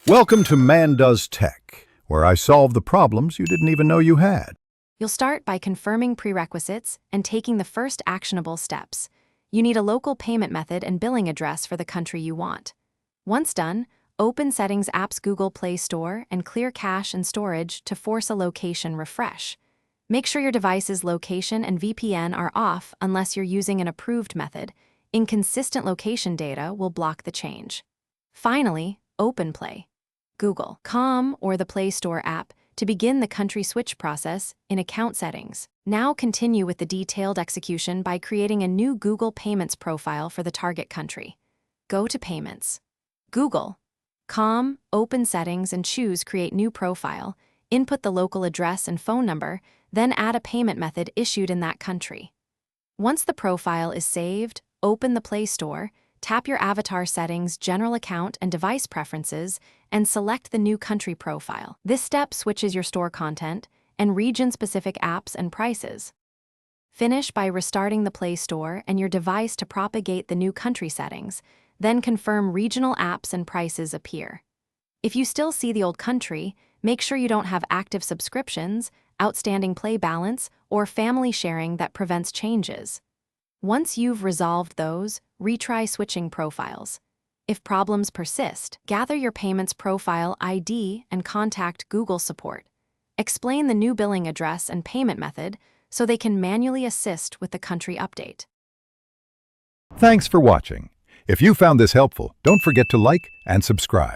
Welcome to Man Does Tech, where I solve the problems you didn't even know you had. You'll start by confirming prerequisites and taking the first actionable steps. You need a local payment method and billing address for the country you want. Once done, open Settings app's Google Play Store and clear cache and storage to force a location refresh. Make sure your device's location and VPN are off unless you're using an approved method. Inconsistent location data will block the change. Finally, open Play, Google.com or the Play Store app to begin the country switch process in account settings. Now continue with the detailed execution by creating a new Google Payments profile for the target country. Go to Payments, Google.com, open Settings and choose Create New Profile, input the local address and phone number, then add a payment method issued in that country. Once the profile is saved, open the Play Store, tap your avatar settings, general account, and device preferences, and select the new country profile. This step switches your store content and region-specific apps and prices. Finish by restarting the Play Store and your device to propagate the new country settings, then confirm regional apps and prices appear. If you still see the old country, make sure you don't have active subscriptions, outstanding Play balance, or family sharing that prevents changes. Once you've resolved those, retry switching profiles. If problems persist, gather your payments profile ID and contact Google support. Explain the new billing address and payment method so they can manually assist with the country update. Thanks for watching. If you found this helpful, don't forget to like and subscribe.